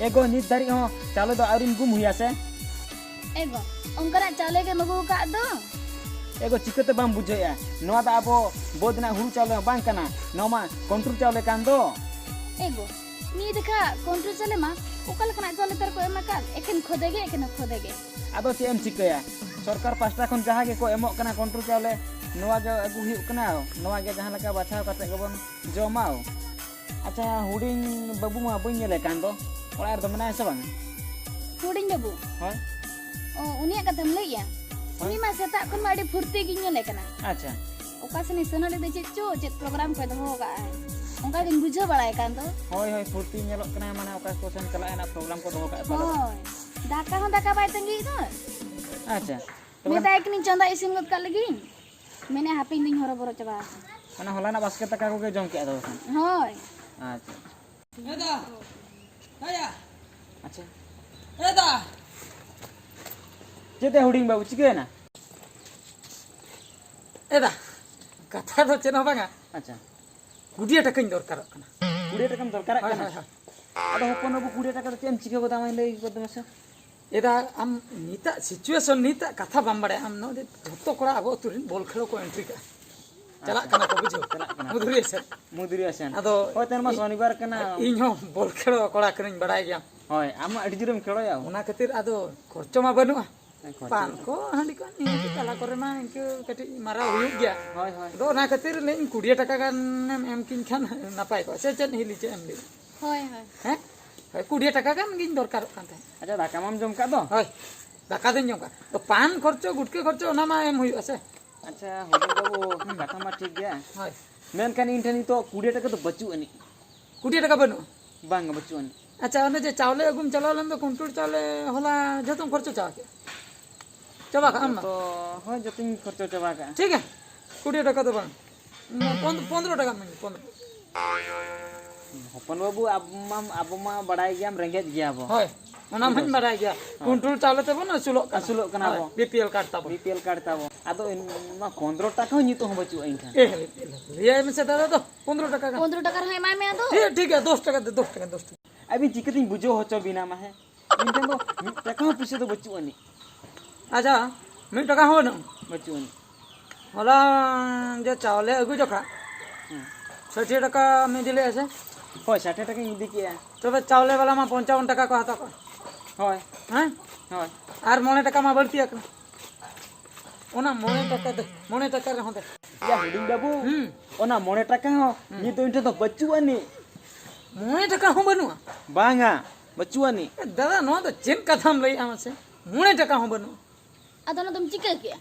एगो नित दारी हो चालो दो आउरिन गुम हुआ से एगो उनकरा चाले के मगु का दो एगो चिकते बाम बुझेया नोआ दा आबो बोदना हुरु चावले बांग कना नोमा कंट्रोल चावले कान दो एगो नी देखा कंट्रोल चले मा उकल कना चले तर को एमा का एखन खोदेगे आदो चे एम चिकया सरकार पास्टा खन जहा के को एमो कना कंट्रोल चावले नोआ गे अगु हुयु कना नोआ गे जहा लका बाछाव काते गबन जमाओ अच्छा हुडिंग बाबू मा बइन नेले कान दो ओळार दो मना से बांग हुडिंग बाबू होय ओ उनिया कथम लइया उनी मा सेता खन मा आडी फुर्ती गिन नेले कना अच्छा ओका सने सनले दे चेत प्रोग्राम को दो होगा उनका दिन बुझो बड़ाय कान दो होय होय फुर्ती नेलो कना माने ओका को सन चला एना प्रोग्राम को दो का पालो होय दाका हो दाका बाय तंगी दो अच्छा मैं दाइक नि चंदा इसिन गत का लगी मैंने हापिंग दिन हरो बरो चबा माने हलाना बास्केट तका को के जम के दो होय अच्छा एदा आया अच्छा एदा जेते हुडिंग बाबू चिके ना एदा कथा तो चेना बांगा अच्छा 20 টাকাኝ দরকার কানা 20 টাকা দরকার हाय কানা हाय हाय আদো হপন বাবু 20 টাকা তেম চিকে গো দামাই লই গো দমসা एदा आम नीता सिचुएशन नीता कथा बाम बड़े आम नो झतो कोड़ा आगो तुरिन बॉल खेलो को एंट्री का चला कना को बुझो चला कना मुदुरी से मुदुरी आसेन आदो होय तेन मा शनिवार कना इन हो बॉल खेलो कोड़ा करिन बड़ाय गया होय आमा अडी जुरम खेलो या ओना खातिर आदो खर्चो मा बनुआ पान को हांडी को नी कला करे मा इनके कटी मारा हुई गया होय होय दो ना खातिर ले 20 টাকা गान एम किन खान नापाय को से चन हिली चे एम ले होय होय हैं 20 টাকা गान गिन दरकार कान थे अच्छा दाका माम जम का दो होय दाका दिन जम का तो पान खर्चो गुटके खर्चो ओना मा एम हुई से अच्छा हुडिंग बाबू दाका मा ठीक गया होय मेन कान इंटनी तो 20 টাকা तो बचू अनि 20 টাকা बनु बांग बचू अनि अच्छा ओने जे चावले अगुम चलालन तो कंट्रोल चावले होला जतम खर्चो चाव के चबा का हम तो होय जतिन खर्चो चबा का ठीक है 20 টাকা तो बन 15 টাকা में 15 हपन बाबू अब मा बड़ाई गया हम रेंगेज गया बो होय ओना मन बड़ाय गया कंट्रोल चावले ते बन सुलो कना बो बीपीएल कार्ड ता बीपीएल कार्ड ताबो आदो मा 15 টাকা हो नितो हो बचू आइन ए रिया में से दादा तो 15 টাকা का 15 টাকার হয় মাই মে দো ठीक है 10 টাকা दे 10 টাকা 10 টাকা अभी चिकतिन बुझो होचो बिना मा है इंटन तो टाका पीछे तो बचू अनि अच्छा मैं टाका हो न बचू अनि होला जे चावले अगु जखा 60 টাকা में दिले ऐसे होय 60 টাকা इदी किया तो चावले वाला में 55 টাকা कहता को होय हैं होय आर मोने टाका में बढ़ती है ओना मोने टाका दे मोने टाका रे होते या हुडिंग बाबू ओना मोने टाका हो नि तो इंटन तो बचू अनि मोने टाका हो बनुआ बांगा बचू अनि दादा नो तो चेन कथा हम लई आम से मोने टाका हो बनुआ अदन तुम चिके के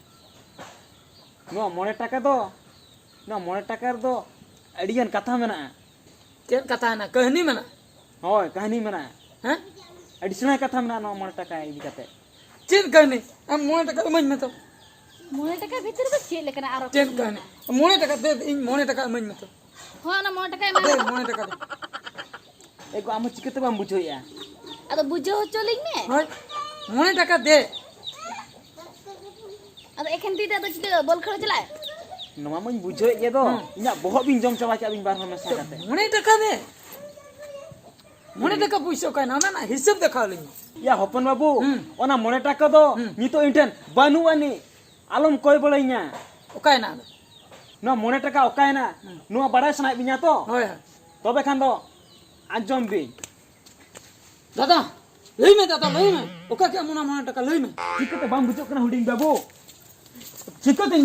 नो मोने टाका दो अडियन कथा मेना चेन कथा ना कहनी मना होय कहानी मेना हैं एडिशनल कथा मेना नो मोने टाका इदी कते चेन कहनी हम मोने टाका मन में तो मोने टका भीतर बस छे लेकिन आरो चेन कहनी मोने टाका दे इन मोने टाका मन में तो हो ना मोने टका दे एमा मोने टाका दे एगो आम चिकते बाम बुझोया अदो बुझो हो चलिंग ने होय मोने टाका दे अदो एखन दीदा तो चिके बॉल खेलो चलाए नोमा मन बुझो ये दो इना बहुत बिन जम चबा के अबिन बार हम सा कते मोने टाका दे मोने टाका पुइसो का ना ना हिसाब देखा लिन या हपन बाबू ओना मोने टाका दो नि तो इंटन बानु अनि आलम कोई बोलैया ओकाय ना नो मोने टाका ओकाय ना नो बड़ाय सनाय बिना तो होय तबे खान दो आजम बि दादा लई में दादा लई में ओका के मोने टाका लई में चिकते बाम बुझो कना हुडिंग बाबू चिकतिन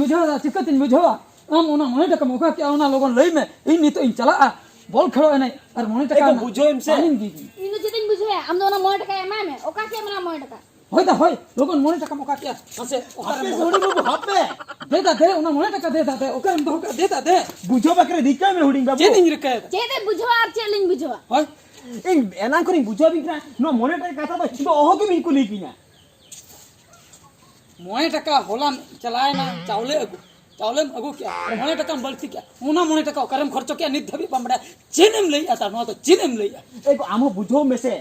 बुझो हम ओना मोने टाका ओका के ओना लोगन लई में इ नी तो इन चला बॉल खेलो नै और मोने टाका एगो बुझो इनसे इनो चितिन बुझे हम दोना मोने टका एमा में ओका के मना मोने टका होय दा होय लोगन मोने टाका ओका के हसे हापे हुडिंग बाबू हापे दे ओना मोने टाका दे ओका हम तो दे बुझो बकरे दिका में हुडिंग बाबू चेन इन रखे चेते बुझो आर चेलिंग बुझो होय इन एना करी बुझो बिना नो मोने टाका कथा तो छिबो ओहो के बिल्कुल नहीं पिना मोने टाका होला चलाए ना चावले अगु क्या मोने टाका बढ़ती क्या ओना मोने टाका करम खर्चो क्या निध भी बमड़ा चेनम लई आता नो तो चेनम लई एगो आमो बुझो में से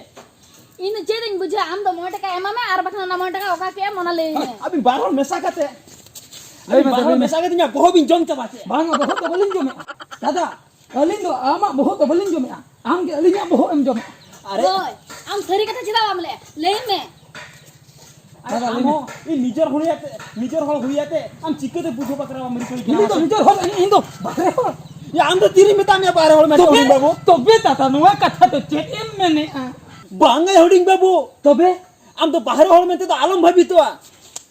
इनो चेतिन बुझो हम तो मोने टका एमा में आर बखना ना मोने टका ओका के मना ले अभी बारह मेसा कते अभी बारह मेसा कते ना बहुत बिन जम चबा से बांगा बहुत बलिन जो में दादा अलिन दो आमा बहुत बलिन जो में आम के अलिन बहुत एम जो में अरे आम सरी कथा चिदा आम ले में अरे आमो इ निजर हुइयाते आम चिकते बुझो बकरा हमरी कोई इन तो निजर हो इन तो बाहर हो या आम तो तिरी मेता में बाहर होल में हुडिंग बाबू तबे ताता नवा कथा तो चेत एम मेने बांगे हुडिंग बाबू तबे आम तो बाहर होल में तो आलम भाबी तो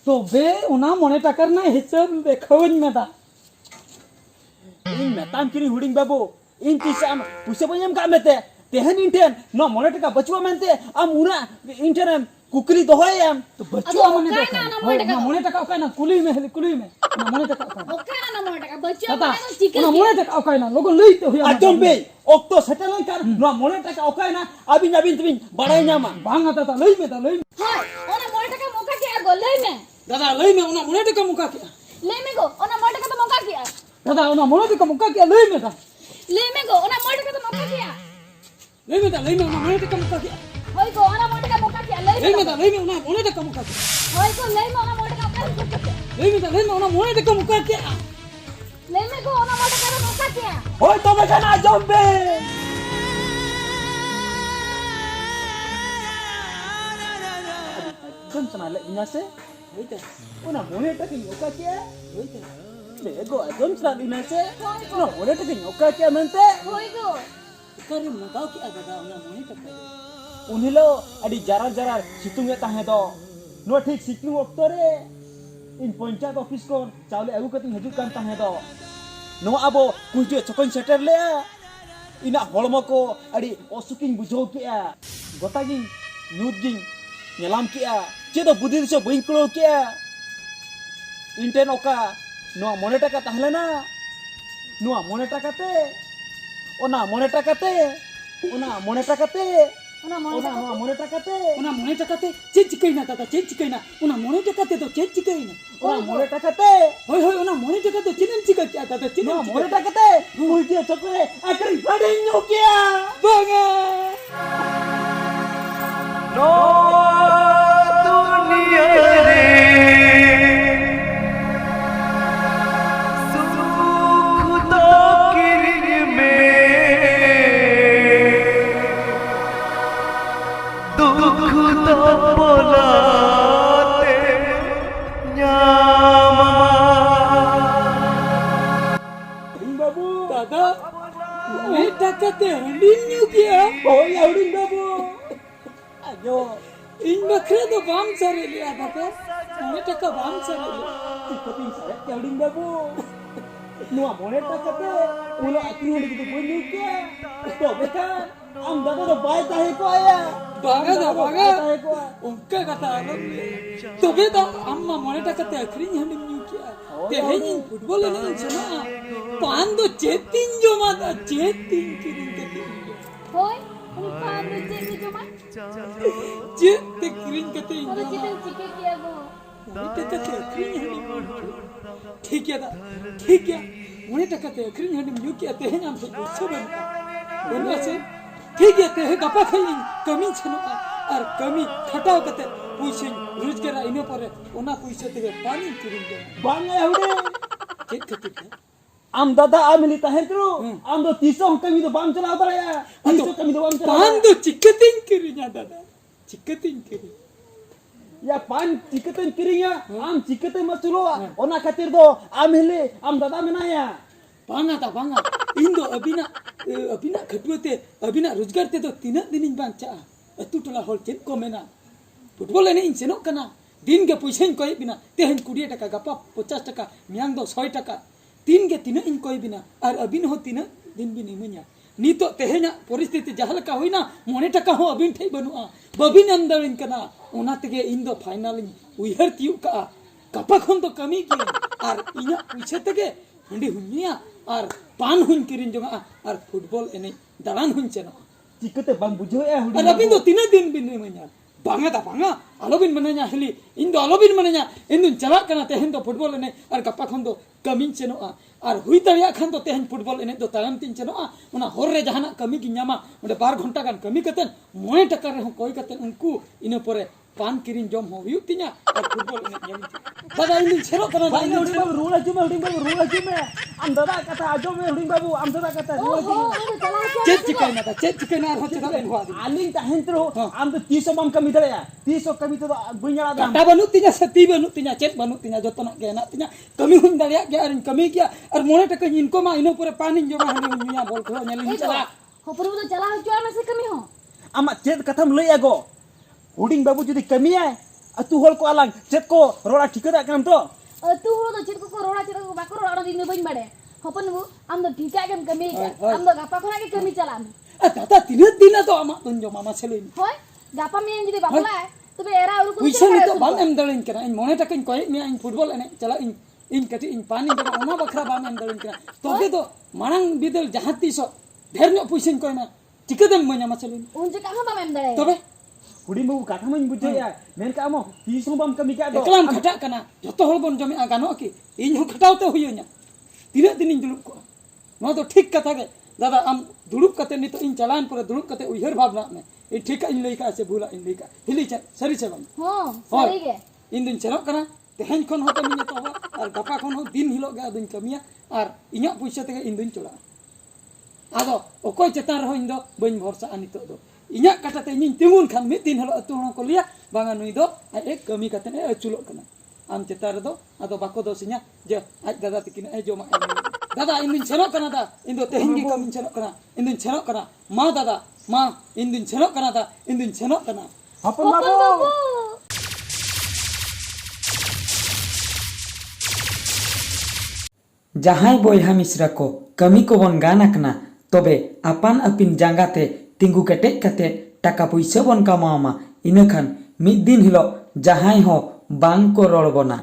तबे उना मने टाकर ना हिसाब देखावኝ मेदा इन मेताम किरी हुडिंग बाबू इन तीस आम पुसे बयम का मेते तेहन इंटेन नो मोने टका बचवा मेनते आम उना इंटेन कुकरी दोहयम तो बच्चों मने ओके देखा ना मने टका मने टका ओका ना कुली में ना मने टका ओका ओके ना मने टका बच्चा ताता मने चिकन ना मने टका ओका ना लोगो लई तो हुया आजम बे ओक्तो सेटल कर नो मोने टका ओकाय ना अबिन तुबिन बड़ाई नामा बांगा ताता लई में ता लई हाय ओना मने टका मौका किया गो ले में दादा लई में उना मने टका मुका के ले में गो ओना मने टका तो मौका किया दादा उना मने टका मुका के लई में ता ले में गो ओना मने टका तो मौका किया लई में उना मने टका मुका के होय गो ओना मने टका मौका किया ले लई में उना मने टका मुका के होय गो ले में ओना मने टका मौका किया लई में उना मने टका मुका के ले में गो ओना मने टका मौका किया होय तो बेटा ना आजम बे जम सनाले इनासे होइते ओना मोने टका योका के होइते लेगो आजम सनाले इनासे नो मोने टका योका के मेनते होय गो करे मगाव के दादा उना मने टका उन्हिलो अडी जरा सितुंगे ताहे दो नो ठीक सितुंग वक्त रे इन पंचायत ऑफिस को चावले अगु कतिन हजु कान ताहे दो नो आबो कुजो चकोन सेटर ले इना हळमो को अडी असुकिन बुझो केया गोतागिन न्यूदगिन नेलाम केया चेदो बुद्धि दिसो बइन कलो केया इंटेन ओका नो मोने टाका ताहले ना नो मोने टाकाते ओना मोने टाकाते ओना मोने टाकाते ओना मोने टाकाते उना मने टका ते चेक चिकैना दादा चेक चिकैना उना मने टका ते तो चेक चिकैना ओना मोने टाकाते होय होय उना मने टका ते चिनन चिका क्या दादा नो चिनन मोने टाकाते कुजो चकोले अकरी बडिन नो केया बांगा नो दुनिया रे सुख तो किरण में दुख तो बोलाते न्यामा बाबू दादा मने टका ते हंडिन न्यू किया ओय आवडिन बाबू आजो इन बकरे तो बाम सारे लिया दादा मने टका बाम सारे लिया तिपतिन सारे आवडिन बाबू नो मोने टाकाते उलो अकरी हंडी तो बइन केया तो बेका आम दादा तो बाय ताहे को आया बांगा दा बांगा ताहे को उनका कथा अलग तो बेटा अम्मा मने टका ते अखरी हंडिन न्यू किया ते है इन फुटबॉल ने सुना पान दो चेतिन जो माता चेतिन किरिन के होय ओनी पान दे जो मा चेत किरिन के ओना चिकन चिके किया गो मने टका ते अखरी हंडिन ठीक है दा ठीक है मने टका ते अखरी हंडिन न्यू किया ते है नाम से सब बोलने से ठीक है ते है गपा खाई कमी छनो और कमी खटाव कते पुइसे रोजगार इने परे ओना पुइसे ते पानी किरिन दे बांगे आवडे चेक कते आम दादा आमिली ताहे करो आम दो तीसो कमी तो बाम चला दया तीसो कमी तो बाम चला पान दो चिकतिन किरिन दादा चिकतिन किरिन या पान चिकतन किरिया आम चिकते मचुलो ओना खातिर दो आमिली आम दादा मेनाया बांगा ता बांगा इन दो अबिना खटुते अबिना रोजगार ते तो तीन दिन बांचा अतु टोला होल चेक को मेना फुटबॉल ने इन सेनो कना दिन के पैसा इन कोई बिना तेहन 20 टका गपा 50 टका मियांग दो 100 टका तीन के तीन इन कोई बिना और अबिन हो तीन दिन भी नहीं मन्या नी तो तेहना परिस्थिति जहल का होइना मोने टका हो अबिन ठई बनुआ बबिन अंदर इन कना ओना तगे इन दो फाइनल उइहर तियु का गपा खन तो कमी की और इना पैसा तगे हंडी हुनिया और पान हुन किरिन जोगा और फुटबॉल एने दालान हुन चनो चिकते बाम बुझो या हुडी और अबिन तो तीन दिन भी नहीं मन्या बांगा ता बांगा आलोबिन मनanya हली इन दो आलोबिन मनanya इन दुन चला कना तेहन तो फुटबॉल एने और गपा खन दो कमिन चनो और हुई तरिया खान तो तेहन फुटबॉल एने दो तायम तीन चनो ओना होर रे जहाना कमी की न्यामा ओडे 12 घंटा गान कमी कतेन मोने टका रे कोई कतेन उनको इने परे पान किरिन जम हो हुयुग तिnya ar football ene nyel dada indin serok kana Bang Huding Babu rule aja me Huding Babu rule aja me. Am dada kata ajo me Huding Babu am dada kata rule aja. Oh, udah salah aja. chet chikai na chet chikai na ar hoche da en hua Aling tahen terus am tu 300 bam kami dale ya. 300 kami tu bunya ada. kata banut tinya seti banut tinya chet banut tinya joto nak ge na tinya kami hun dalia ge arin kami kia ar mone ta ke inko ma ino pore panin joma hani nya bol ko nyelin chala Ho perlu tuh salah aja masih kami ho. Amak chet kata mulai ago. Huding Babu jadi kami ya. Atu hol ko alang chet ko rola ठीक dak kam to. Tu hulu tuh cit ko roda cit ko bakor orang ini bain bade. Hopan bu, am tuh ठीक है kami. Am tuh gapa ko lagi kami jalan. dada tinet dina to ama tun joma ma selin Hoy, gapa mi yang jadi bakla. Tu be era uru puisa ni to bang em dalin kana in mone ta kin koy mi in football ene chala in kati in pani joma ona bakra bang em dalin kana tobe to manang bidel jahati so dher no puisa koy na tikadem mo nya ma selin Unjuk kamu bam em dale. tobe Huding Babu kata main bujai ya. Men ka amo 300 bam kami ka do. eklam khata kana joto hol bon jome agano ki in hu khataw te huyonya tine din dulup ko no to ठीक kata ge dada am dulup kate ni to in chalan pore dulup kate uihar bhabna me e ठीक in leika ase bhula in leika hili cha sari che bang Ho, sorry ge. in din senok kana tehen khon ho kami to ar gapa khon ho din hilo ga din kamiya ar inya puisa te in din chola ado okoy chetan ro indo bain bhorsa ani to do inya kata te nin timun khan mi tin hilo atu ko liya banga nui do ek kami kate ne achulo kana am chetar do ado bako do sinya je aj dada tikin e joma dada in din senok kana da indo tehen gi kami senok kana in din senok kana ma dada ma in din senok kana da in din senok kana Hopan Hopan Babu. babu. Jahai boyha misra ko kami ko bon gana kna tobe apan apin jangate tinggu ketek kate taka puisa bon kamama inakhan mid din hilo jahai ho bang ko rol bona